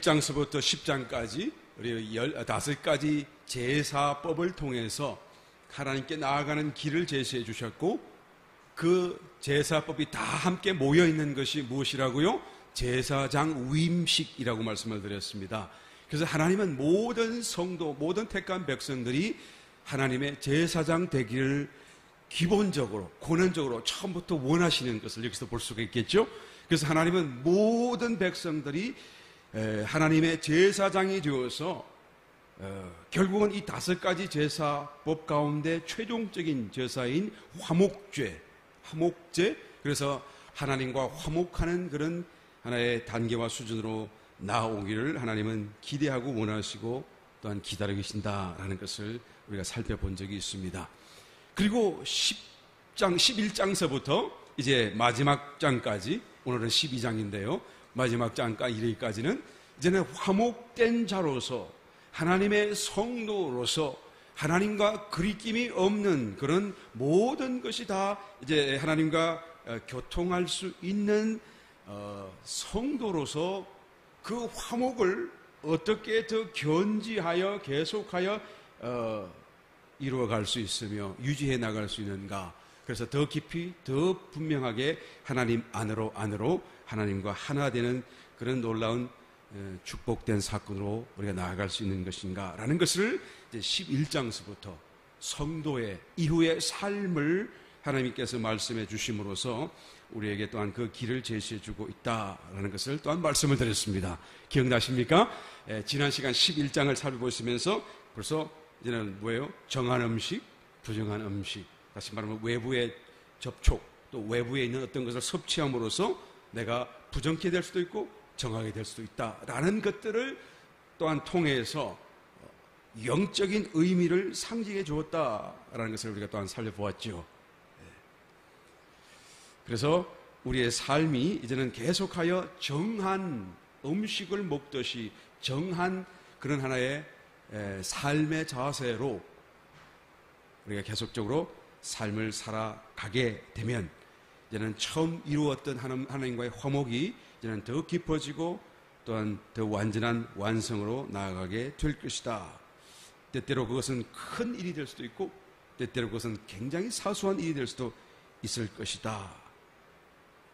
1장서부터 10장까지 우리 15가지 제사법을 통해서 하나님께 나아가는 길을 제시해 주셨고, 그 제사법이 다 함께 모여 있는 것이 무엇이라고요? 제사장 위임식이라고 말씀을 드렸습니다. 그래서 하나님은 모든 성도, 모든 택한 백성들이 하나님의 제사장 되기를 기본적으로, 권한적으로 처음부터 원하시는 것을 여기서 볼 수가 있겠죠. 그래서 하나님은 모든 백성들이 하나님의 제사장이 되어서 결국은 이 5가지 제사법 가운데 최종적인 제사인 화목제, 그래서 하나님과 화목하는 그런 하나의 단계와 수준으로 나아오기를 하나님은 기대하고 원하시고 또한 기다리고 계신다라는 것을 우리가 살펴본 적이 있습니다. 그리고 11장서부터 이제 마지막 장까지, 오늘은 12장인데요. 마지막 장과 이르기까지는 이제는 화목된 자로서, 하나님의 성도로서 하나님과 그리낌이 없는 그런 모든 것이 다 이제 하나님과 교통할 수 있는 성도로서 그 화목을 어떻게 더 견지하여 계속하여 이루어갈 수 있으며 유지해 나갈 수 있는가. 그래서 더 깊이, 더 분명하게 하나님 안으로 하나님과 하나 되는 그런 놀라운 축복된 사건으로 우리가 나아갈 수 있는 것인가 라는 것을 이제 11장서부터 성도의 이후의 삶을 하나님께서 말씀해 주심으로써 우리에게 또한 그 길을 제시해 주고 있다라는 것을 또한 말씀을 드렸습니다. 기억나십니까? 지난 시간 11장을 살펴보시면서 벌써 이제는 뭐예요? 정한 음식, 부정한 음식, 다시 말하면 외부의 접촉, 또 외부에 있는 어떤 것을 섭취함으로써 내가 부정케 될 수도 있고 정하게 될 수도 있다라는 것들을 또한 통해서 영적인 의미를 상징해 주었다라는 것을 우리가 또한 살펴보았죠. 그래서 우리의 삶이 이제는 계속하여 정한 음식을 먹듯이 정한 그런 하나의 삶의 자세로 우리가 계속적으로 삶을 살아가게 되면 이제는 처음 이루었던 하나님과의 화목이 이제는 더 깊어지고 또한 더 완전한 완성으로 나아가게 될 것이다. 때때로 그것은 큰 일이 될 수도 있고 때때로 그것은 굉장히 사소한 일이 될 수도 있을 것이다.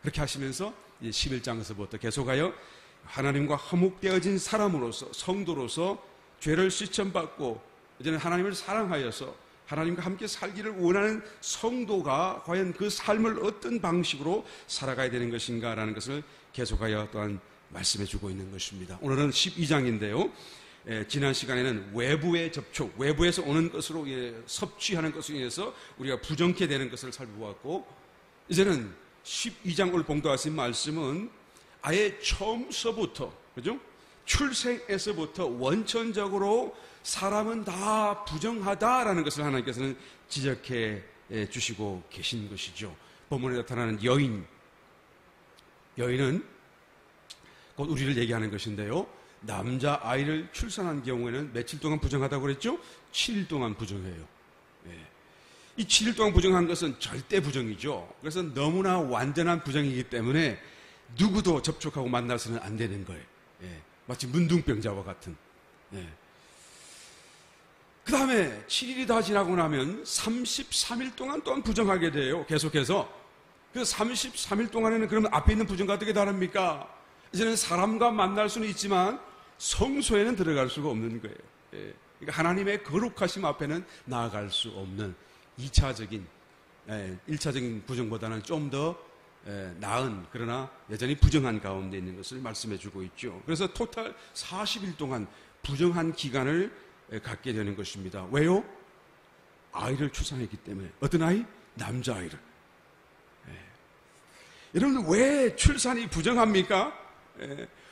그렇게 하시면서 11장에서부터 계속하여 하나님과 화목되어진 사람으로서, 성도로서 죄를 시천받고 이제는 하나님을 사랑하여서 하나님과 함께 살기를 원하는 성도가 과연 그 삶을 어떤 방식으로 살아가야 되는 것인가라는 것을 계속하여 또한 말씀해 주고 있는 것입니다. 오늘은 12장인데요. 지난 시간에는 외부의 접촉, 외부에서 오는 것으로 섭취하는 것으로 인해서 우리가 부정케 되는 것을 살펴보았고, 이제는 12장 오늘 봉독하신 말씀은 아예 처음서부터, 그죠? 출생에서부터 원천적으로 사람은 다 부정하다라는 것을 하나님께서는 지적해 주시고 계신 것이죠. 본문에 나타나는 여인은 곧 우리를 얘기하는 것인데요. 남자 아이를 출산한 경우에는 며칠 동안 부정하다고 그랬죠? 7일 동안 부정해요. 이 7일 동안 부정한 것은 절대 부정이죠. 그래서 너무나 완전한 부정이기 때문에 누구도 접촉하고 만나서는 안 되는 거예요. 마치 문둥병자와 같은. 그 다음에 7일이 다 지나고 나면 33일 동안 또한 부정하게 돼요. 계속해서. 그 33일 동안에는 그러면 앞에 있는 부정과 어떻게 다릅니까? 이제는 사람과 만날 수는 있지만 성소에는 들어갈 수가 없는 거예요. 그러니까 하나님의 거룩하심 앞에는 나아갈 수 없는 1차적인 부정보다는 좀 더 나은, 그러나 여전히 부정한 가운데 있는 것을 말씀해 주고 있죠. 그래서 토탈 40일 동안 부정한 기간을 갖게 되는 것입니다. 왜요? 아이를 출산했기 때문에. 어떤 아이? 남자아이를. 여러분, 왜 출산이 부정합니까?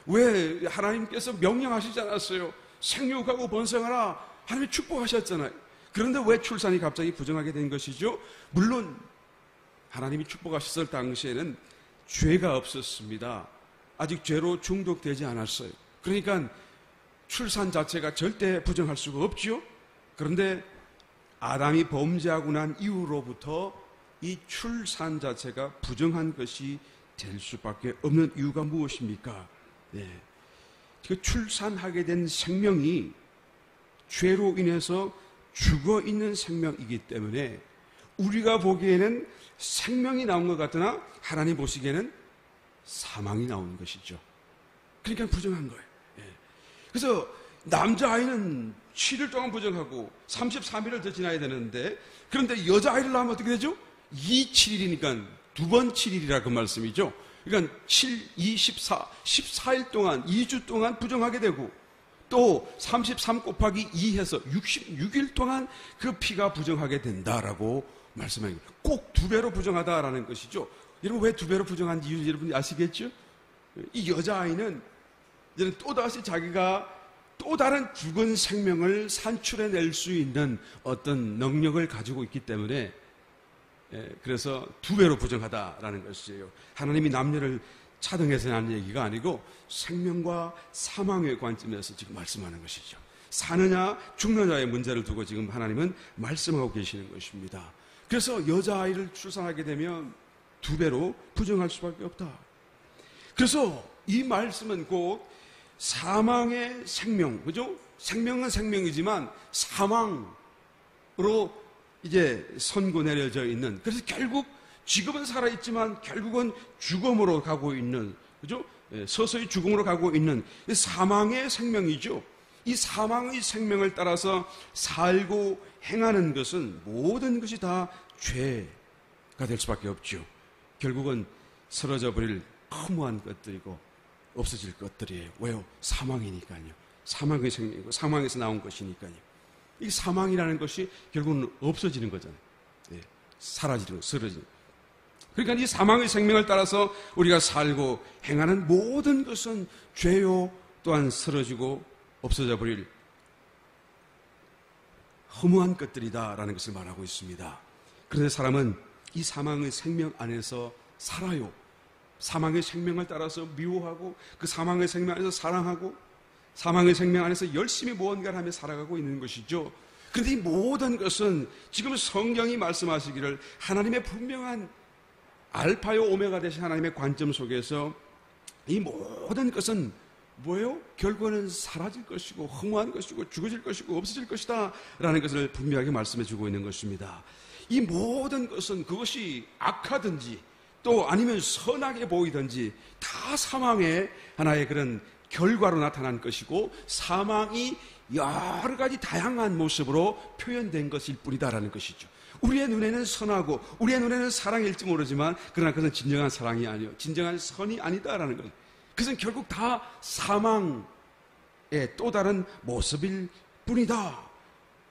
왜 하나님께서 명령하시지 않았어요? 생육하고 번성하라. 하나님이 축복하셨잖아요. 그런데 왜 출산이 갑자기 부정하게 된 것이죠? 물론 하나님이 축복하셨을 당시에는 죄가 없었습니다. 아직 죄로 중독되지 않았어요. 그러니까 출산 자체가 절대 부정할 수가 없죠. 그런데 아담이 범죄하고 난 이후로부터 이 출산 자체가 부정한 것이 될 수밖에 없는 이유가 무엇입니까? 그 출산하게 된 생명이 죄로 인해서 죽어 있는 생명이기 때문에 우리가 보기에는 생명이 나온 것 같으나 하나님 보시기에는 사망이 나오는 것이죠. 그러니까 부정한 거예요. 그래서 남자아이는 7일 동안 부정하고 33일을 더 지나야 되는데, 그런데 여자아이를 낳으면 어떻게 되죠? 2, 7일이니까 두 번 7일이라 그 말씀이죠. 그러니까 7, 2, 14, 14일 동안 2주 동안 부정하게 되고, 또 33 곱하기 2 해서 66일 동안 그 피가 부정하게 된다라고 말씀합니다. 꼭 두 배로 부정하다라는 것이죠. 여러분, 왜 두 배로 부정한 이유 여러분 아시겠죠? 이 여자아이는 이제는 또다시 자기가 또 다른 죽은 생명을 산출해낼 수 있는 어떤 능력을 가지고 있기 때문에, 그래서 두 배로 부정하다라는 것이에요. 하나님이 남녀를 차등해서 하는 얘기가 아니고 생명과 사망의 관점에서 지금 말씀하는 것이죠. 사느냐 죽느냐의 문제를 두고 지금 하나님은 말씀하고 계시는 것입니다. 그래서 여자아이를 출산하게 되면 두 배로 부정할 수밖에 없다. 그래서 이 말씀은 꼭 사망의 생명, 그죠? 생명은 생명이지만 사망으로 이제 선고 내려져 있는, 그래서 결국 지금은 살아있지만 결국은 죽음으로 가고 있는, 그죠? 서서히 죽음으로 가고 있는 사망의 생명이죠. 이 사망의 생명을 따라서 살고 행하는 것은 모든 것이 다 죄가 될 수밖에 없죠. 결국은 쓰러져 버릴 허무한 것들이고 없어질 것들이에요. 왜요? 사망이니까요. 사망의 생명이고 사망에서 나온 것이니까요. 이 사망이라는 것이 결국은 없어지는 거잖아요. 사라지는 거, 쓰러지는 거. 그러니까 이 사망의 생명을 따라서 우리가 살고 행하는 모든 것은 죄요, 또한 쓰러지고 없어져 버릴 허무한 것들이다라는 것을 말하고 있습니다. 그런데 사람은 이 사망의 생명 안에서 살아요. 사망의 생명을 따라서 미워하고 그 사망의 생명 안에서 사랑하고 사망의 생명 안에서 열심히 무언가를 하며 살아가고 있는 것이죠. 그런데 이 모든 것은 지금 성경이 말씀하시기를 하나님의 분명한 알파요 오메가 되신 하나님의 관점 속에서 이 모든 것은 뭐예요? 결국은 사라질 것이고 허무한 것이고 죽어질 것이고 없어질 것이다 라는 것을 분명하게 말씀해 주고 있는 것입니다. 이 모든 것은 그것이 악하든지 또 아니면 선하게 보이든지 다 사망의 하나의 그런 결과로 나타난 것이고 사망이 여러 가지 다양한 모습으로 표현된 것일 뿐이다라는 것이죠. 우리의 눈에는 선하고 우리의 눈에는 사랑일지 모르지만 그러나 그것은 진정한 사랑이 아니요 진정한 선이 아니다라는 것. 그것은 결국 다 사망의 또 다른 모습일 뿐이다.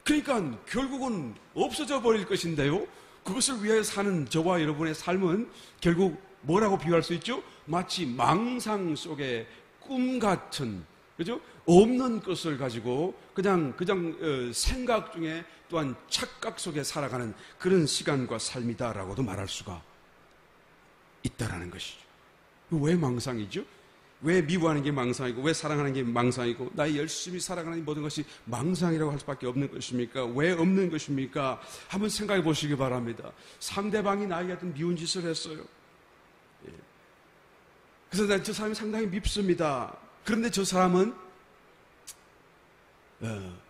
그러니까 결국은 없어져 버릴 것인데요. 그것을 위하여 사는 저와 여러분의 삶은 결국 뭐라고 비유할 수 있죠? 마치 망상 속의 꿈 같은, 그죠? 없는 것을 가지고 그냥 생각 중에 또한 착각 속에 살아가는 그런 시간과 삶이다라고도 말할 수가 있다라는 것이죠. 왜 망상이죠? 왜 미워하는 게 망상이고 왜 사랑하는 게 망상이고 나의 열심히 살아가는 모든 것이 망상이라고 할 수밖에 없는 것입니까? 왜 없는 것입니까? 한번 생각해 보시기 바랍니다. 상대방이 나에게 어떤 미운 짓을 했어요. 그래서 난 저 사람이 상당히 밉습니다. 그런데 저 사람은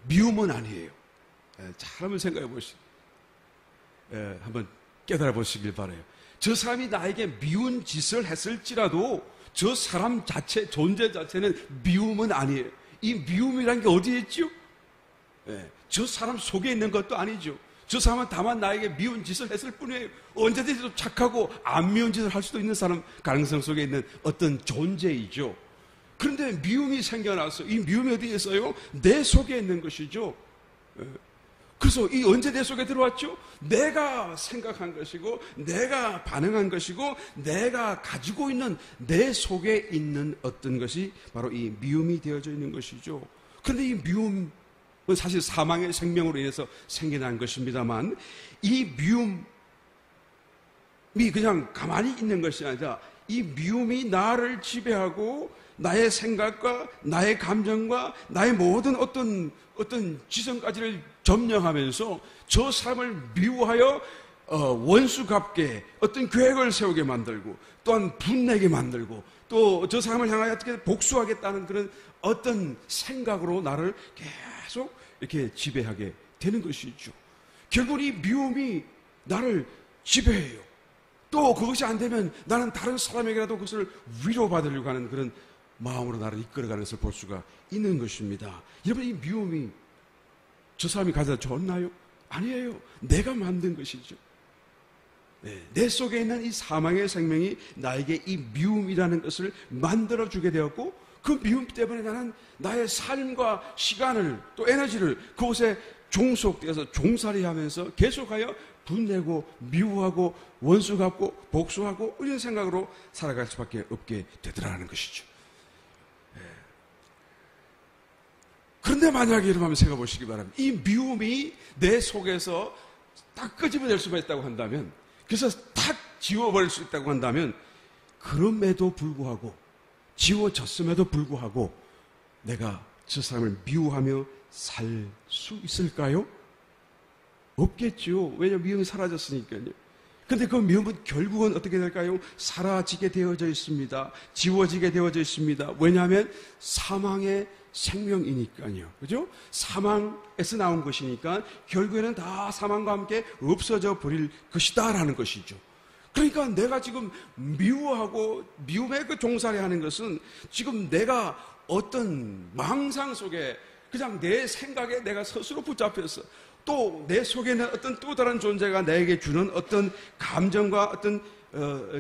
미움은 아니에요. 잘 한번 생각해 보시고 한번 깨달아 보시길 바라요. 저 사람이 나에게 미운 짓을 했을지라도 저 사람 자체, 존재 자체는 미움은 아니에요. 이 미움이라는 게 어디에 있죠? 저 사람 속에 있는 것도 아니죠. 저 사람은 다만 나에게 미운 짓을 했을 뿐이에요. 언제든지 또 착하고 안 미운 짓을 할 수도 있는 사람, 가능성 속에 있는 어떤 존재이죠. 그런데 미움이 생겨나서 이 미움이 어디에 있어요? 내 속에 있는 것이죠. 그래서 이 언제 내 속에 들어왔죠? 내가 생각한 것이고 내가 반응한 것이고 내가 가지고 있는 내 속에 있는 어떤 것이 바로 이 미움이 되어져 있는 것이죠. 그런데 이 미움은 사실 사망의 생명으로 인해서 생겨난 것입니다만 이 미움이 그냥 가만히 있는 것이 아니라 이 미움이 나를 지배하고 나의 생각과 나의 감정과 나의 모든 어떤 지성까지를 점령하면서 저 사람을 미워하여 원수갑게 어떤 계획을 세우게 만들고 또한 분내게 만들고 또 저 사람을 향하여 어떻게 복수하겠다는 그런 어떤 생각으로 나를 계속 이렇게 지배하게 되는 것이죠. 결국 이 미움이 나를 지배해요. 또 그것이 안 되면 나는 다른 사람에게라도 그것을 위로받으려고 하는 그런 마음으로 나를 이끌어가는 것을 볼 수가 있는 것입니다. 여러분, 이 미움이 저 사람이 가져다 줬나요? 아니에요. 내가 만든 것이죠. 내 속에 있는 이 사망의 생명이 나에게 이 미움이라는 것을 만들어주게 되었고, 그 미움 때문에 나는 나의 삶과 시간을 또 에너지를 그곳에 종속되어서 종살이하면서 계속하여 분내고 미워하고 원수 갚고 복수하고 이런 생각으로 살아갈 수밖에 없게 되더라는 것이죠. 그런데 만약에 여러분 한번 생각해 보시기 바랍니다. 이 미움이 내 속에서 딱 끄집어낼 수만 있다고 한다면, 그래서 탁 지워버릴 수 있다고 한다면, 그럼에도 불구하고, 지워졌음에도 불구하고 내가 저 사람을 미워하며 살 수 있을까요? 없겠죠. 왜냐하면 미움이 사라졌으니까요. 그런데 그 미움은 결국은 어떻게 될까요? 사라지게 되어져 있습니다. 지워지게 되어져 있습니다. 왜냐하면 사망의 생명이니까요. 그죠? 사망에서 나온 것이니까 결국에는 다 사망과 함께 없어져 버릴 것이다라는 것이죠. 그러니까 내가 지금 미워하고 미움에 그 종살이 하는 것은 지금 내가 어떤 망상 속에 그냥 내 생각에 내가 스스로 붙잡혀서 또 내 속에 있는 어떤 또 다른 존재가 내게 주는 어떤 감정과 어떤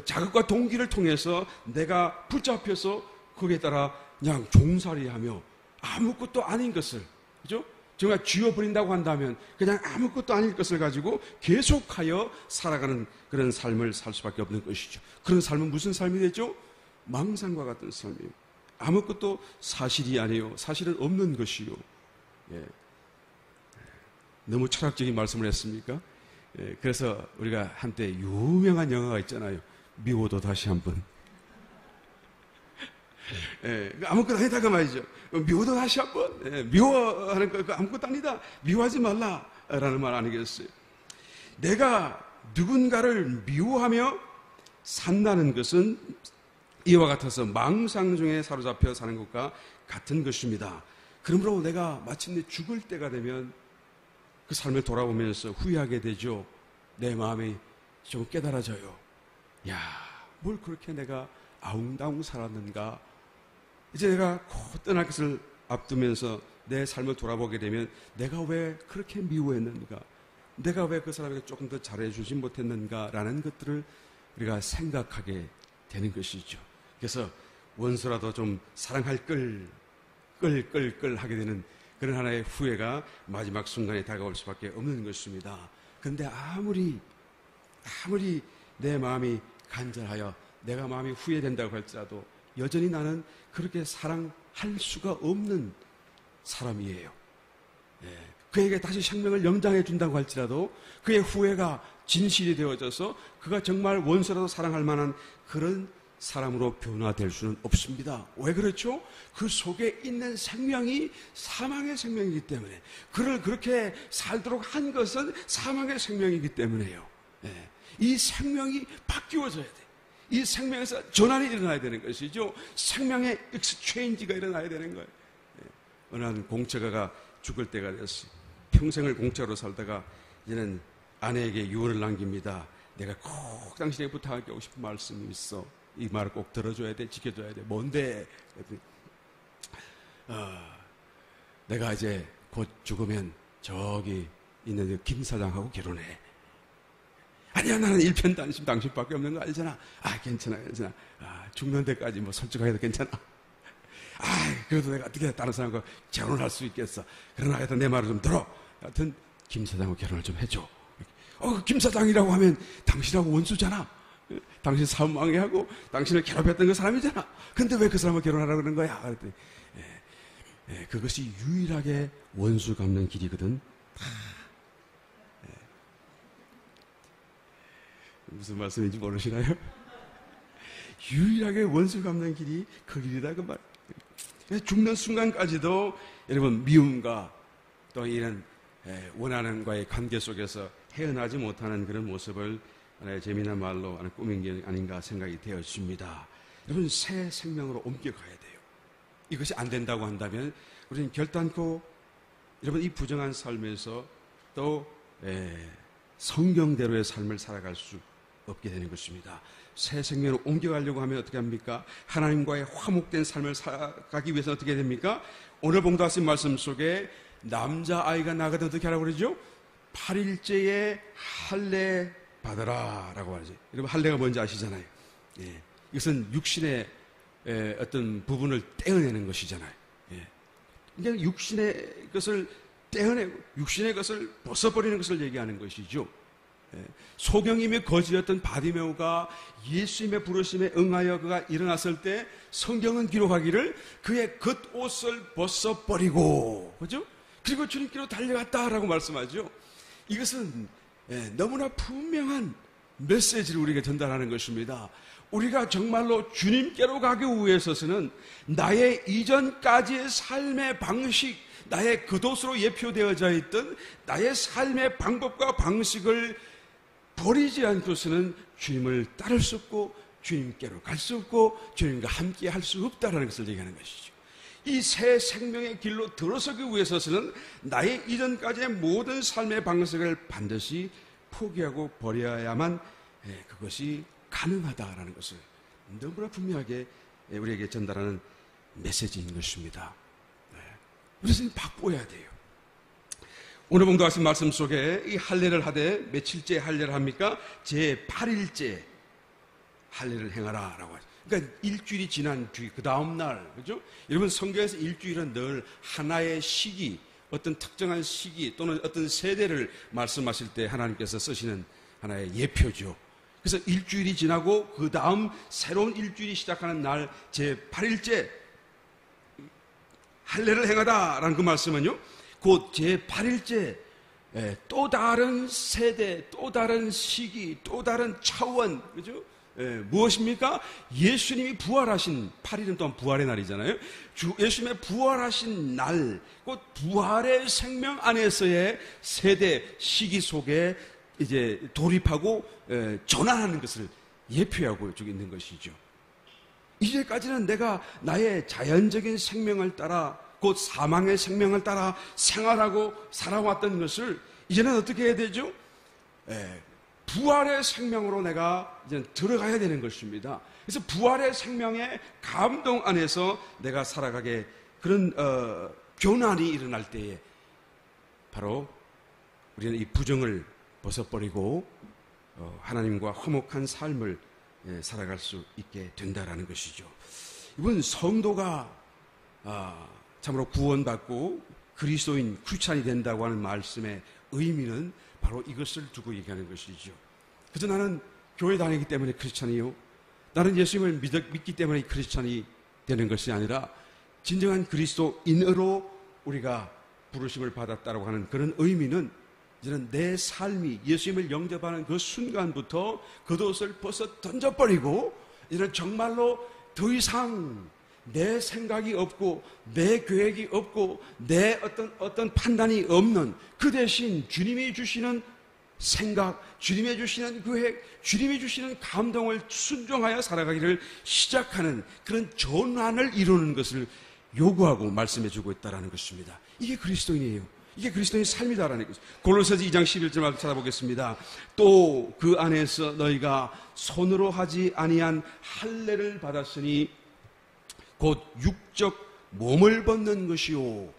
자극과 동기를 통해서 내가 붙잡혀서 거기에 따라 그냥 종살이하며 아무것도 아닌 것을, 그죠? 정말 쥐어버린다고 한다면 그냥 아무것도 아닐 것을 가지고 계속하여 살아가는 그런 삶을 살 수밖에 없는 것이죠. 그런 삶은 무슨 삶이 되죠? 망상과 같은 삶이에요. 아무것도 사실이 아니에요. 사실은 없는 것이요. 예. 너무 철학적인 말씀을 했습니까? 예. 그래서 우리가 한때 유명한 영화가 있잖아요. 미워도 다시 한번. 예, 아무것도 아니다 그 말이죠. 미워도 다시 한번. 예, 미워하는 거 아무것도 아니다. 미워하지 말라라는 말 아니겠어요? 내가 누군가를 미워하며 산다는 것은 이와 같아서 망상 중에 사로잡혀 사는 것과 같은 것입니다. 그러므로 내가 마침내 죽을 때가 되면 그 삶을 돌아보면서 후회하게 되죠. 내 마음이 좀 깨달아져요. 야, 뭘 그렇게 내가 아웅다웅 살았는가. 이제 내가 곧 떠날 것을 앞두면서 내 삶을 돌아보게 되면 내가 왜 그렇게 미워했는가, 내가 왜 그 사람에게 조금 더 잘해주지 못했는가라는 것들을 우리가 생각하게 되는 것이죠. 그래서 원수라도 좀 사랑할 끌 하게 되는 그런 하나의 후회가 마지막 순간에 다가올 수밖에 없는 것입니다. 그런데 아무리 내 마음이 간절하여 내가 마음이 후회된다고 할지라도 여전히 나는 그렇게 사랑할 수가 없는 사람이에요. 예. 그에게 다시 생명을 연장해 준다고 할지라도 그의 후회가 진실이 되어져서 그가 정말 원수라도 사랑할 만한 그런 사람으로 변화될 수는 없습니다. 왜 그렇죠? 그 속에 있는 생명이 사망의 생명이기 때문에, 그를 그렇게 살도록 한 것은 사망의 생명이기 때문에요. 예. 이 생명이 바뀌어져야 돼. 이 생명에서 전환이 일어나야 되는 것이죠. 생명의 익스체인지가 일어나야 되는 거예요. 예. 어느 한 공처가가 죽을 때가 됐어요. 평생을 공처로 살다가 이제는 아내에게 유언을 남깁니다. 내가 꼭 당신에게 부탁하고 싶은 말씀이 있어. 이 말을 꼭 들어줘야 돼, 지켜줘야 돼. 뭔데? 내가 이제 곧 죽으면 저기 있는 김 사장하고 결혼해. 아니야, 나는 일편단심 당신밖에 없는 거 알잖아. 아, 괜찮아. 죽는 데까지 뭐 솔직하게도 괜찮아. 그래도 내가 어떻게 다른 사람과 결혼할 수 있겠어. 그러나 하여튼 내 말을 좀 들어. 하여튼 김 사장하고 결혼을 좀 해줘. 김 사장이라고 하면 당신하고 원수잖아. 당신 사업 망해하고 당신을 괴롭혔던 그 사람이잖아. 근데 왜 그 사람을 결혼하라고 그러는 거야? 그랬더니 그것이 유일하게 원수 갚는 길이거든. 무슨 말씀인지 모르시나요? 유일하게 원수 갚는 길이 그 길이다 그 말. 죽는 순간까지도 여러분 미움과 또 이런 원하는과의 관계 속에서 헤어나지 못하는 그런 모습을 하나의 재미난 말로 하나 꾸민 게 아닌가 생각이 되었습니다. 여러분 새 생명으로 옮겨가야 돼요. 이것이 안 된다고 한다면 우리는 결단코 여러분 이 부정한 삶에서 또 성경대로의 삶을 살아갈 수 없게 되는 것입니다. 새 생명으로 옮겨가려고 하면 어떻게 합니까? 하나님과의 화목된 삶을 살아가기 위해서 어떻게 됩니까? 오늘 봉독하신 말씀 속에 남자아이가 나가도 어떻게 하라고 그러죠? 8일째에 할례 받아라 라고 하지. 여러분 할례가 뭔지 아시잖아요. 예. 이것은 육신의 어떤 부분을 떼어내는 것이잖아요. 예. 그러니까 육신의 것을 떼어내고 육신의 것을 벗어버리는 것을 얘기하는 것이죠. 예. 소경이며 거지였던 바디메오가 예수님의 부르심에 응하여 그가 일어났을 때 성경은 기록하기를 그의 겉옷을 벗어버리고 그죠? 그리고 주님께로 달려갔다라고 말씀하죠. 이것은 너무나 분명한 메시지를 우리에게 전달하는 것입니다. 우리가 정말로 주님께로 가기 위해서는 나의 이전까지의 삶의 방식, 나의 겉옷으로 예표되어져 있던 나의 삶의 방법과 방식을 버리지 않고서는 주님을 따를 수 없고 주님께로 갈 수 없고 주님과 함께 할 수 없다는 것을 얘기하는 것이죠. 이 새 생명의 길로 들어서기 위해서는 나의 이전까지의 모든 삶의 방식을 반드시 포기하고 버려야만 그것이 가능하다라는 것을 너무나 분명하게 우리에게 전달하는 메시지인 것입니다. 그래서 바꿔야 돼요. 오늘 봉독하신 말씀 속에 이 할례를 하되 며칠째 할례를 합니까? 제 8일째 할례를 행하라 라고 하죠. 그러니까 일주일이 지난 뒤 그 다음 날, 그죠? 여러분 성경에서 일주일은 늘 하나의 시기, 어떤 특정한 시기 또는 어떤 세대를 말씀하실 때 하나님께서 쓰시는 하나의 예표죠. 그래서 일주일이 지나고 그 다음 새로운 일주일이 시작하는 날 제 8일째 할례를 행하다라는 그 말씀은요, 곧 제 8일째 또 다른 세대, 또 다른 시기, 또 다른 차원, 그죠? 무엇입니까? 예수님이 부활하신 8일은 또한 부활의 날이잖아요. 예수님의 부활하신 날, 곧 부활의 생명 안에서의 세대 시기 속에 이제 돌입하고 전환하는 것을 예표하고 있는 것이죠. 이제까지는 내가 나의 자연적인 생명을 따라 곧 사망의 생명을 따라 생활하고 살아왔던 것을 이제는 어떻게 해야 되죠? 부활의 생명으로 내가 이제 들어가야 되는 것입니다. 그래서 부활의 생명의 감동 안에서 내가 살아가게 그런 변환이 일어날 때에 바로 우리는 이 부정을 벗어버리고 하나님과 화목한 삶을 살아갈 수 있게 된다라는 것이죠. 이번 성도가 참으로 구원받고 그리스도인 크리스찬이 된다고 하는 말씀의 의미는 바로 이것을 두고 얘기하는 것이죠. 그래서 나는 교회 다니기 때문에 크리스찬이요, 나는 예수님을 믿기 때문에 크리스찬이 되는 것이 아니라 진정한 그리스도인으로 우리가 부르심을 받았다고 하는 그런 의미는 이제는 내 삶이 예수님을 영접하는 그 순간부터 겉옷을 벗어 던져버리고 이제는 정말로 더 이상 내 생각이 없고 내 계획이 없고 내 어떤 판단이 없는 그 대신 주님이 주시는 생각, 주님이 주시는 계획, 주님이 주시는 감동을 순종하여 살아가기를 시작하는 그런 전환을 이루는 것을 요구하고 말씀해주고 있다는 것입니다. 이게 그리스도인이에요. 이게 그리스도인의 삶이다라는 것입니다. 골로새서 2장 11절 말씀 찾아보겠습니다. 또 그 안에서 너희가 손으로 하지 아니한 할례를 받았으니 곧 육적 몸을 벗는 것이요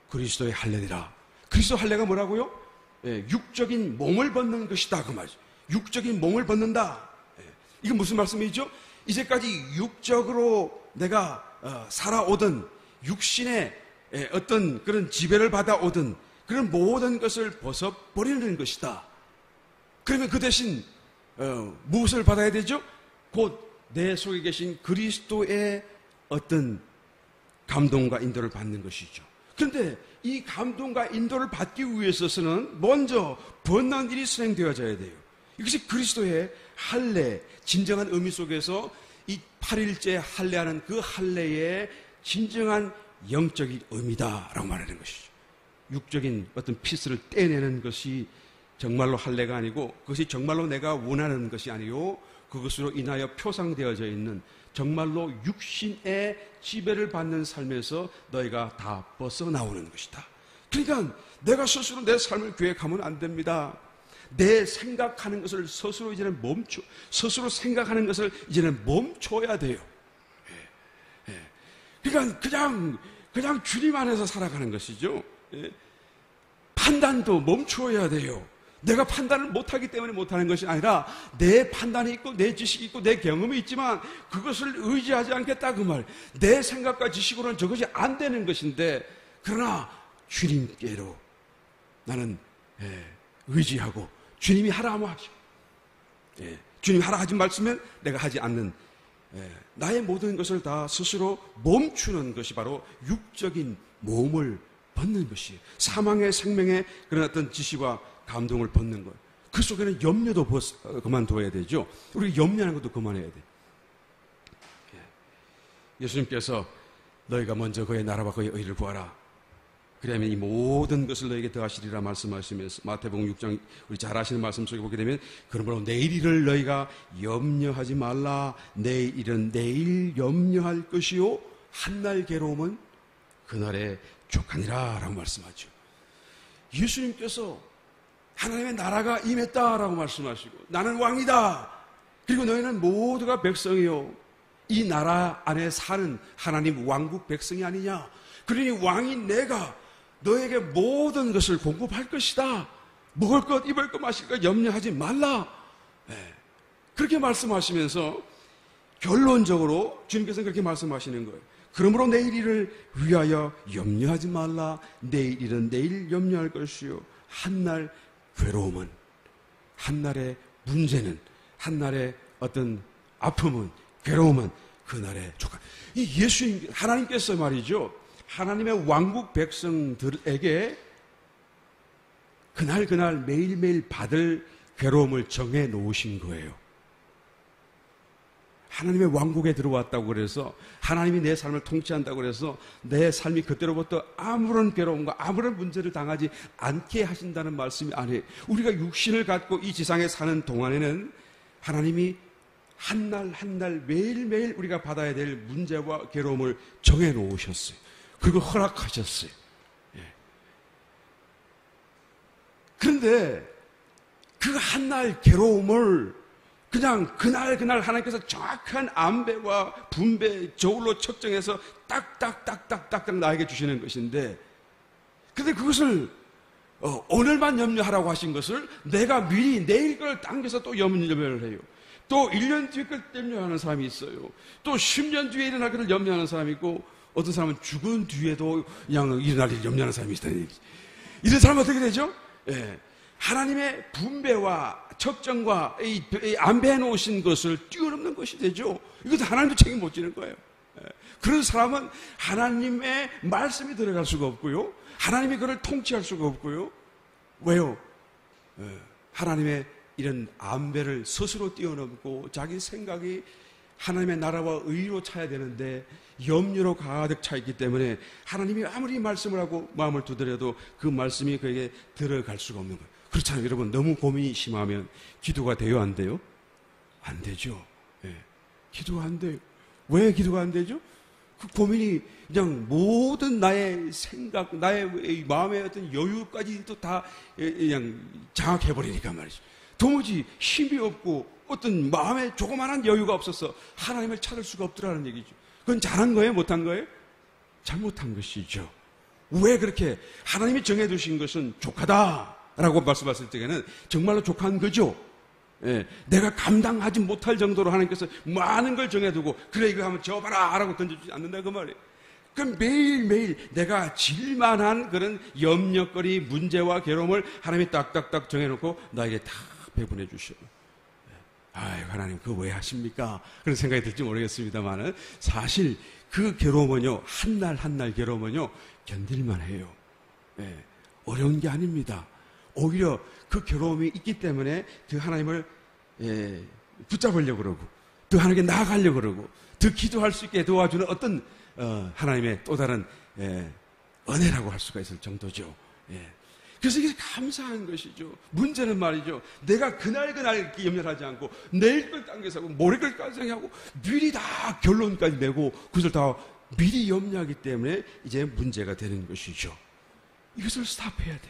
그리스도의 할례니라. 그리스도 할례가 뭐라고요? 육적인 몸을 벗는 것이다 그 말이죠. 육적인 몸을 벗는다. 이게 무슨 말씀이죠? 이제까지 육적으로 내가 살아오던 육신의 어떤 그런 지배를 받아오던 그런 모든 것을 벗어버리는 것이다. 그러면 그 대신 무엇을 받아야 되죠? 곧 내 속에 계신 그리스도의 어떤 감동과 인도를 받는 것이죠. 그런데 이 감동과 인도를 받기 위해서는 먼저 번난 일이 진행되어져야 돼요. 이것이 그리스도의 할례, 진정한 의미 속에서 이 8일째 할례하는 그 할례의 진정한 영적인 의미다라고 말하는 것이죠. 육적인 어떤 피스를 떼내는 것이 정말로 할례가 아니고 그것이 정말로 내가 원하는 것이 아니요 그것으로 인하여 표상되어져 있는 정말로 육신의 지배를 받는 삶에서 너희가 다 벗어나오는 것이다. 그러니까 내가 스스로 내 삶을 계획하면 안 됩니다. 내 생각하는 것을 스스로 이제는 스스로 생각하는 것을 이제는 멈춰야 돼요. 그러니까 그냥 주님 안에서 살아가는 것이죠. 판단도 멈춰야 돼요. 내가 판단을 못하기 때문에 못하는 것이 아니라 내 판단이 있고 내 지식이 있고 내 경험이 있지만 그것을 의지하지 않겠다 그 말. 내 생각과 지식으로는 저것이 안 되는 것인데 그러나 주님께로 나는 의지하고 주님이 하라 하면 하죠. 주님이 하라 하지 말씀은 내가 하지 않는 나의 모든 것을 다 스스로 멈추는 것이 바로 육적인 몸을 벗는 것이에요. 사망의 생명의 그런 어떤 지시와 감동을 벗는 것. 그 속에는 염려도 그만둬야 되죠. 우리 염려하는 것도 그만해야 돼요. 예수님께서 너희가 먼저 그의 나라와 그의 의를 구하라. 그러면 이 모든 것을 너에게 더하시리라 말씀하시면서 마태복음 6장 우리 잘 아시는 말씀 속에 보게 되면 그러므로 내일 일을 너희가 염려하지 말라. 내일 일은 내일 염려할 것이요 한날 괴로움은 그날에 족하니라 라고 말씀하죠. 예수님께서 하나님의 나라가 임했다라고 말씀하시고 나는 왕이다. 그리고 너희는 모두가 백성이요. 이 나라 안에 사는 하나님 왕국 백성이 아니냐. 그러니 왕이 내가 너에게 모든 것을 공급할 것이다. 먹을 것, 입을 것, 마실 것 염려하지 말라. 그렇게 말씀하시면서 결론적으로 주님께서는 그렇게 말씀하시는 거예요. 그러므로 내일 일을 위하여 염려하지 말라. 내일 일은 내일 염려할 것이요. 한날 괴로움은, 한날의 문제는, 한날의 어떤 아픔은, 괴로움은 그날에 족한. 이 예수님, 하나님께서 말이죠. 하나님의 왕국 백성들에게 그날 매일매일 받을 괴로움을 정해 놓으신 거예요. 하나님의 왕국에 들어왔다고 그래서 하나님이 내 삶을 통치한다고 그래서 내 삶이 그때로부터 아무런 괴로움과 아무런 문제를 당하지 않게 하신다는 말씀이 아니에요. 우리가 육신을 갖고 이 지상에 사는 동안에는 하나님이 한날 한날 매일매일 우리가 받아야 될 문제와 괴로움을 정해 놓으셨어요. 그리고 허락하셨어요. 그런데 그 한날 괴로움을 그냥 그날 하나님께서 정확한 안배와 분배 저울로 측정해서 딱딱딱딱딱 나에게 주시는 것인데, 근데 그것을 오늘만 염려하라고 하신 것을 내가 미리 내일 걸 당겨서 또 염려를 해요. 또 1년 뒤에 걸 염려하는 사람이 있어요. 또 10년 뒤에 일어날 것을 염려하는 사람이 있고, 어떤 사람은 죽은 뒤에도 그냥 일어날 일 염려하는 사람이 있다는 얘기죠. 이런 사람은 어떻게 되죠? 하나님의 분배와 측정과 이 안배해 놓으신 것을 뛰어넘는 것이 되죠. 이것도 하나님도 책임 못 지는 거예요. 그런 사람은 하나님의 말씀이 들어갈 수가 없고요. 하나님이 그를 통치할 수가 없고요. 왜요? 하나님의 이런 안배를 스스로 뛰어넘고 자기 생각이 하나님의 나라와 의로 차야 되는데 염려로 가득 차 있기 때문에 하나님이 아무리 말씀을 하고 마음을 두드려도 그 말씀이 그에게 들어갈 수가 없는 거예요. 그렇잖아요. 여러분, 너무 고민이 심하면 기도가 돼요? 안 돼요? 안 되죠. 기도가 안 돼요. 왜 기도가 안 되죠? 그 고민이 그냥 모든 나의 생각, 나의 마음의 어떤 여유까지도 다 그냥 장악해버리니까 말이죠. 도무지 힘이 없고 어떤 마음에 조그마한 여유가 없어서 하나님을 찾을 수가 없더라는 얘기죠. 그건 잘한 거예요? 못한 거예요? 잘못한 것이죠. 왜 그렇게 하나님이 정해두신 것은 족하다라고 말씀하실 때에는 정말로 족한 거죠. 내가 감당하지 못할 정도로 하나님께서 많은 걸 정해두고 그래 이거 하면 저봐라 라고 던져주지 않는다 그 말이에요. 그럼 매일매일 내가 질만한 그런 염려거리 문제와 괴로움을 하나님이 딱딱딱 정해놓고 나에게 다 배분해 주셔요. 아유, 하나님 그거 왜 하십니까? 그런 생각이 들지 모르겠습니다만은 사실 그 괴로움은요, 한날 한날 괴로움은요 견딜만 해요. 어려운 게 아닙니다. 오히려 그 괴로움이 있기 때문에 더 하나님을 붙잡으려고 그러고 더 하나님께 나아가려고 그러고 더 기도할 수 있게 도와주는 어떤 하나님의 또 다른 은혜라고 할 수가 있을 정도죠. 그래서 이게 감사한 것이죠. 문제는 말이죠. 내가 그날 이렇게 염려하지 않고 내일 걸 당겨서 하고 모레 걸까지 하고 미리 다 결론까지 내고 그것을 다 미리 염려하기 때문에 이제 문제가 되는 것이죠. 이것을 스탑해야 돼.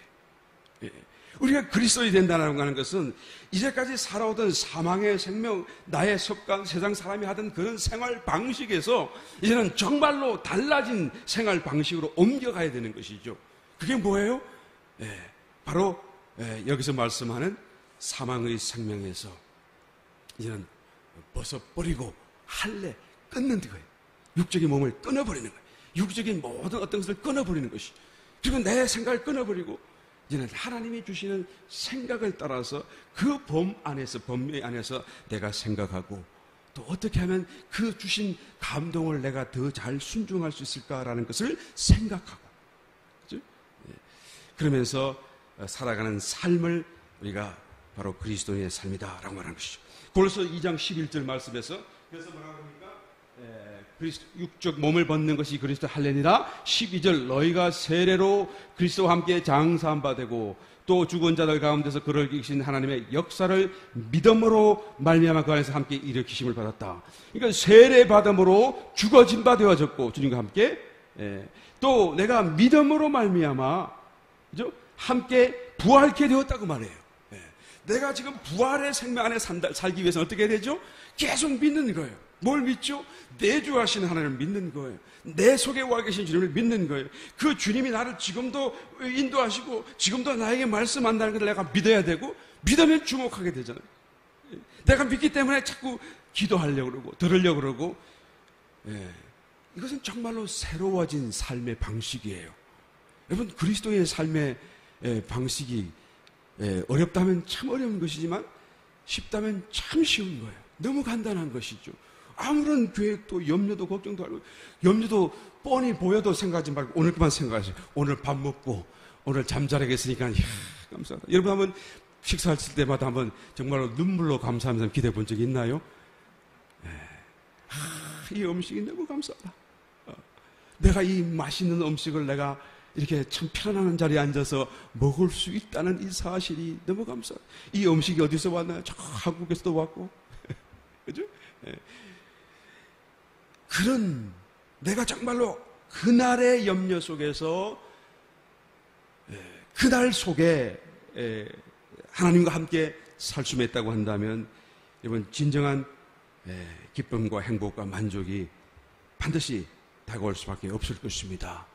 예. 우리가 그리스도인이 된다는 하는 것은 이제까지 살아오던 사망의 생명, 나의 습관, 세상 사람이 하던 그런 생활 방식에서 이제는 정말로 달라진 생활 방식으로 옮겨가야 되는 것이죠. 그게 뭐예요? 바로 여기서 말씀하는 사망의 생명에서 이제는 벗어버리고 할례 끊는 거예요. 육적인 몸을 끊어버리는 거예요. 육적인 모든 어떤 것을 끊어버리는 것이. 그리고 내 생각을 끊어버리고 이제는 하나님이 주시는 생각을 따라서 그 범위 안에서 내가 생각하고 또 어떻게 하면 그 주신 감동을 내가 더 잘 순종할 수 있을까라는 것을 생각하고, 그렇죠? 그러면서 살아가는 삶을 우리가 바로 그리스도인의 삶이다라고 말하는 것이죠. 고린도서 2장 11절 말씀에서 그래서 뭐라고 합니까? 육적 몸을 벗는 것이 그리스도 할례니라. 12절 너희가 세례로 그리스도와 함께 장사한 바 되고 또 죽은 자들 가운데서 그를 일으키신 하나님의 역사를 믿음으로 말미암아 그 안에서 함께 일으키심을 받았다. 그러니까 세례 받음으로 죽어진 바 되어졌고 주님과 함께 또 내가 믿음으로 말미암아 그죠? 함께 부활케 되었다고 말해요. 내가 지금 부활의 생명 안에 살기 위해서는 어떻게 해야 되죠? 계속 믿는 거예요. 뭘 믿죠? 내주하시는 하나님을 믿는 거예요. 내 속에 와 계신 주님을 믿는 거예요. 그 주님이 나를 지금도 인도하시고 지금도 나에게 말씀한다는 것을 내가 믿어야 되고 믿으면 주목하게 되잖아요. 내가 믿기 때문에 자꾸 기도하려고 그러고 들으려고 그러고 이것은 정말로 새로워진 삶의 방식이에요. 여러분 그리스도의 삶의 방식이 어렵다면 참 어려운 것이지만 쉽다면 참 쉬운 거예요. 너무 간단한 것이죠. 아무런 계획도 염려도 걱정도 하고 염려도 뻔히 보여도 생각하지 말고 오늘 그만 생각하세요. 오늘 밥 먹고 오늘 잠자리겠으니까 감사하다. 여러분 한번 식사할 때마다 한번 정말로 눈물로 감사하면서 기대해 본 적이 있나요? 이 음식이 너무 감사하다. 내가 이 맛있는 음식을 내가 이렇게 참 편안한 자리에 앉아서 먹을 수 있다는 이 사실이 너무 감사해요. 이 음식이 어디서 왔나요? 저 한국에서도 왔고 그죠? 그런 내가 정말로 그날의 염려 속에서 그날 속에 하나님과 함께 살 수 있다고 한다면 여러분 진정한 기쁨과 행복과 만족이 반드시 다가올 수밖에 없을 것입니다.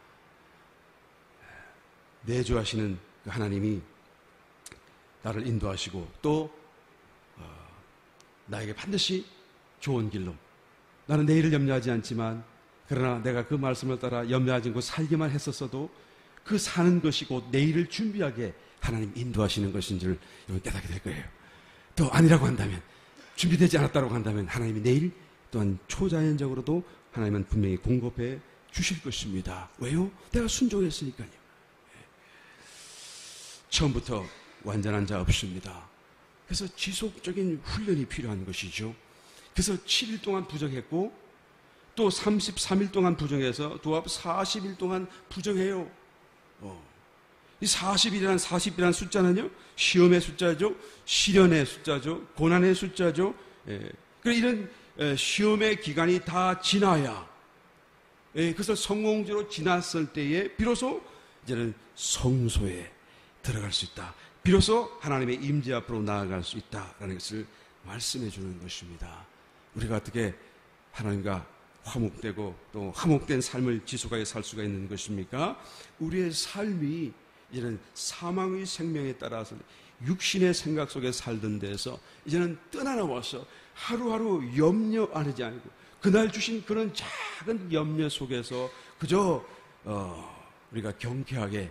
내주하시는 그 하나님이 나를 인도하시고 또 나에게 반드시 좋은 길로 나는 내일을 염려하지 않지만 그러나 내가 그 말씀을 따라 염려하지 않고 살기만 했었어도 그 사는 것이 곧 내일을 준비하게 하나님 인도하시는 것인 줄 여러분 깨닫게 될 거예요. 또 아니라고 한다면 준비되지 않았다고 한다면 하나님이 내일 또한 초자연적으로도 하나님은 분명히 공급해 주실 것입니다. 왜요? 내가 순종했으니까요. 처음부터 완전한 자 없습니다. 그래서 지속적인 훈련이 필요한 것이죠. 그래서 7일 동안 부정했고 또 33일 동안 부정해서 도합 40일 동안 부정해요. 이 40이라는 숫자는요 시험의 숫자죠, 시련의 숫자죠, 고난의 숫자죠. 이런 시험의 기간이 다 지나야 그래서 성공적으로 지났을 때에 비로소 이제는 성소에 들어갈 수 있다. 비로소 하나님의 임재 앞으로 나아갈 수 있다라는 것을 말씀해 주는 것입니다. 우리가 어떻게 하나님과 화목되고 또 화목된 삶을 지속하게 살 수가 있는 것입니까? 우리의 삶이 이제는 사망의 생명에 따라서 육신의 생각 속에 살던 데서 이제는 떠나나와서 하루하루 염려 안 하지 않고 그날 주신 그런 작은 염려 속에서 그저 우리가 경쾌하게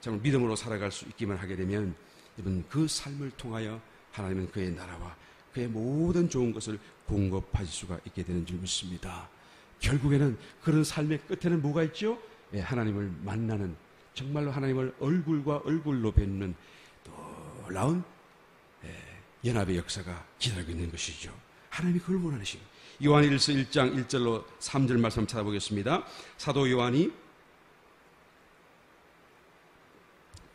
정말 믿음으로 살아갈 수 있기만 하게 되면 여러분 그 삶을 통하여 하나님은 그의 나라와 그의 모든 좋은 것을 공급하실 수가 있게 되는 줄 믿습니다. 결국에는 그런 삶의 끝에는 뭐가 있죠? 하나님을 만나는 정말로 하나님을 얼굴과 얼굴로 뵙는 놀라운 연합의 역사가 기다리고 있는 것이죠. 하나님이 그걸 원하시고 요한일서 1장 1절로 3절 말씀 찾아보겠습니다. 사도 요한이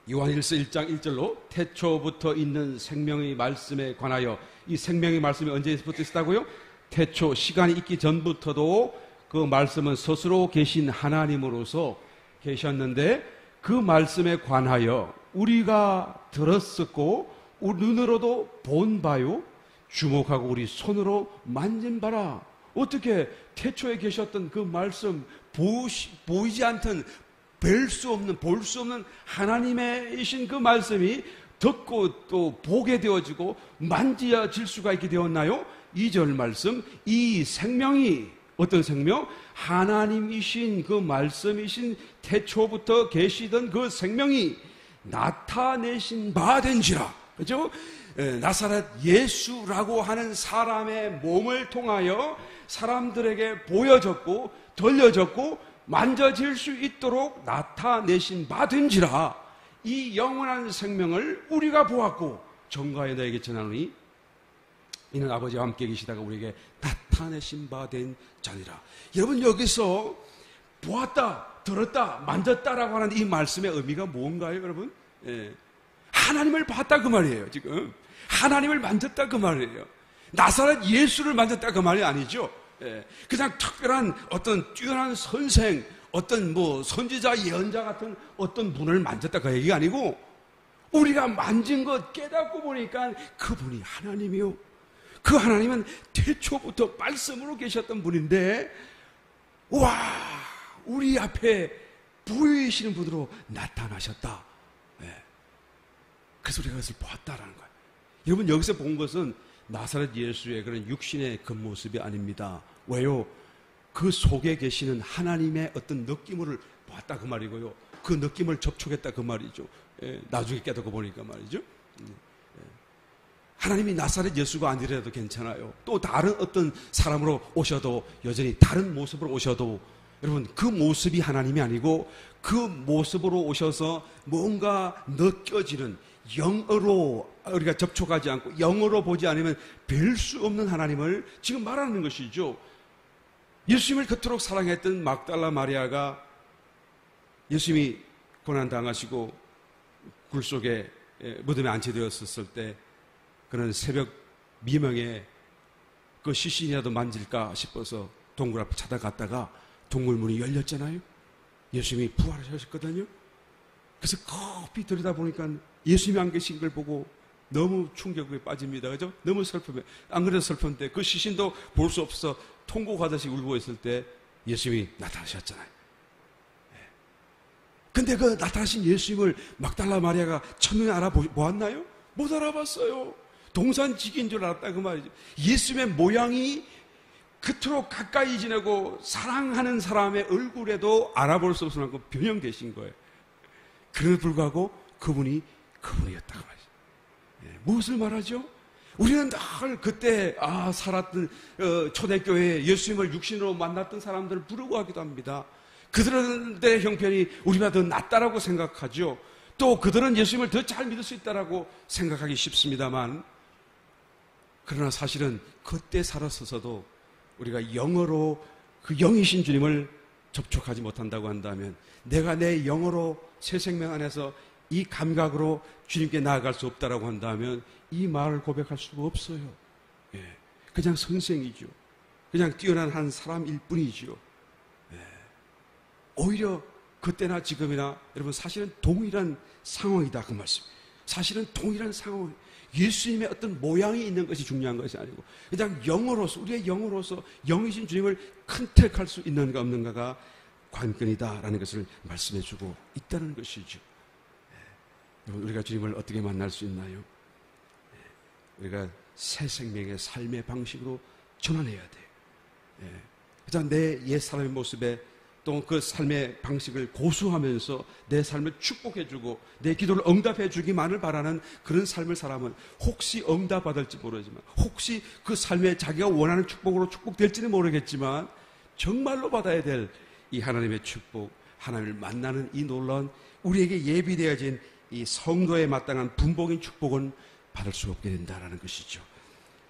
요한일서 1장 1절로 태초부터 있는 생명의 말씀에 관하여, 이 생명의 말씀이 언제부터 있었다고요? 태초, 시간이 있기 전부터도 그 말씀은 스스로 계신 하나님으로서 계셨는데, 그 말씀에 관하여 우리가 들었었고 눈으로도 본 바요, 주목하고 우리 손으로 만진 바라. 어떻게 태초에 계셨던 그 말씀, 보이지 않던, 뵐 수 없는, 볼 수 없는 하나님이신 그 말씀이 듣고 또 보게 되어지고 만지어질 수가 있게 되었나요? 2절 말씀, 이 생명이, 어떤 생명? 하나님이신 그 말씀이신 태초부터 계시던 그 생명이 나타내신 바 된지라. 그죠? 나사렛 예수라고 하는 사람의 몸을 통하여 사람들에게 보여졌고 들려졌고 만져질 수 있도록 나타내신 바 된지라. 이 영원한 생명을 우리가 보았고 전가에 너에게 전하노니 이는 아버지와 함께 계시다가 우리에게 나타내신 바 된 자니라. 여러분, 여기서 보았다, 들었다, 만졌다라고 하는 이 말씀의 의미가 뭔가요, 여러분? 하나님을 봤다 그 말이에요. 지금 하나님을 만졌다 그 말이에요. 나사렛 예수를 만졌다 그 말이 아니죠. 그냥 특별한 어떤 뛰어난 선생, 어떤 뭐 선지자, 예언자 같은 어떤 분을 만졌다 그 얘기가 아니고, 우리가 만진 것 깨닫고 보니까 그분이 하나님이요, 그 하나님은 태초부터 말씀으로 계셨던 분인데, 와, 우리 앞에 보이시는 분으로 나타나셨다. 그래서 우리가 그것을 보았다라는 거예요. 여러분, 여기서 본 것은 나사렛 예수의 그런 육신의 겉모습이 아닙니다. 왜요? 그 속에 계시는 하나님의 어떤 느낌을 보았다 그 말이고요. 그 느낌을 접촉했다 그 말이죠. 나중에 깨닫고 보니까 말이죠. 하나님이 나사렛 예수가 아니더라도 괜찮아요. 또 다른 어떤 사람으로 오셔도, 여전히 다른 모습으로 오셔도, 여러분, 그 모습이 하나님이 아니고 그 모습으로 오셔서 뭔가 느껴지는, 영으로 우리가 접촉하지 않고 영으로 보지 않으면 뵐 수 없는 하나님을 지금 말하는 것이죠. 예수님을 그토록 사랑했던 막달라 마리아가 예수님이 고난당하시고 굴 속에 무덤에 안치되었을 때, 그는 새벽 미명에 그 시신이라도 만질까 싶어서 동굴 앞에 찾아갔다가 동굴 문이 열렸잖아요. 예수님이 부활하셨거든요. 그래서 급히 들여다보니까 예수님이 안 계신 걸 보고 너무 충격에 빠집니다. 그죠? 너무 슬프면, 안 그래도 슬픈데 그 시신도 볼 수 없어 통곡하듯이 울고 있을 때 예수님이 나타나셨잖아요. 근데 그 나타나신 예수님을 막달라 마리아가 첫눈에 알아보았나요? 못 알아봤어요. 동산지기인 줄 알았다 그 말이죠. 예수님의 모양이 그토록 가까이 지내고 사랑하는 사람의 얼굴에도 알아볼 수 없을 만큼 변형되신 거예요. 그럼에도 불구하고 그분이었다 그 말이죠. 무엇을 말하죠? 우리는 늘 그때 살았던 초대교회에 예수님을 육신으로 만났던 사람들을 부르고 하기도 합니다. 그들의 형편이 우리보다 더 낫다라고 생각하죠. 또 그들은 예수님을 더 잘 믿을 수 있다라고 생각하기 쉽습니다만, 그러나 사실은 그때 살았어서도 우리가 영어로 그 영이신 주님을 접촉하지 못한다고 한다면, 내가 내 영어로 새 생명 안에서 이 감각으로 주님께 나아갈 수 없다라고 한다면 이 말을 고백할 수가 없어요. 그냥 선생이죠. 그냥 뛰어난 한 사람일 뿐이죠. 오히려 그때나 지금이나 여러분 사실은 동일한 상황이다 그 말씀. 사실은 동일한 상황. 예수님의 어떤 모양이 있는 것이 중요한 것이 아니고 그냥 영으로서, 우리의 영으로서 영이신 주님을 컨택할 수 있는가 없는가가 관건이다라는 것을 말씀해주고 있다는 것이죠. 우리가 주님을 어떻게 만날 수 있나요? 우리가 새 생명의 삶의 방식으로 전환해야 돼요. 그래서 내 옛 사람의 모습에 또 그 삶의 방식을 고수하면서 내 삶을 축복해주고 내 기도를 응답해주기만을 바라는 그런 삶을 살아면 혹시 응답받을지 모르지만, 혹시 그 삶에 자기가 원하는 축복으로 축복될지는 모르겠지만 정말로 받아야 될 이 하나님의 축복, 하나님을 만나는 이 놀라운 우리에게 예비되어진 이 성도에 마땅한 분복인 축복은 받을 수 없게 된다는 것이죠.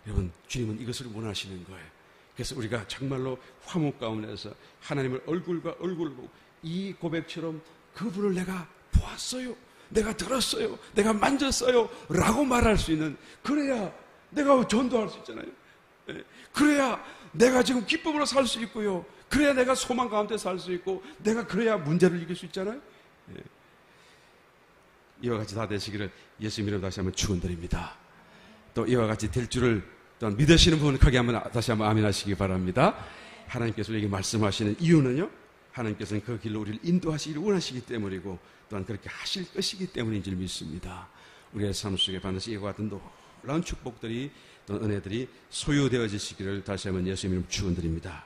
여러분, 주님은 이것을 원하시는 거예요. 그래서 우리가 정말로 화목 가운데서 하나님을 얼굴과 얼굴을 보고 이 고백처럼 그분을 내가 보았어요. 내가 들었어요, 내가 만졌어요 라고 말할 수 있는, 그래야 내가 전도할 수 있잖아요. 그래야 내가 지금 기쁨으로 살 수 있고요, 그래야 내가 소망 가운데 살 수 있고, 내가 그래야 문제를 이길 수 있잖아요. 이와 같이 다 되시기를 예수님 이름으로 다시 한번 축원드립니다. 또 이와 같이 될 줄을 또한 믿으시는 분은 크게 한번 다시 한번 아멘 하시기 바랍니다. 하나님께서 우리에게 말씀하시는 이유는요, 하나님께서는 그 길로 우리를 인도하시기를 원하시기 때문이고, 또한 그렇게 하실 것이기 때문인 줄 믿습니다. 우리의 삶 속에 반드시 이와 같은 놀라운 축복들이, 또 은혜들이 소유되어지시기를 다시 한번 예수님 이름으로 축원드립니다.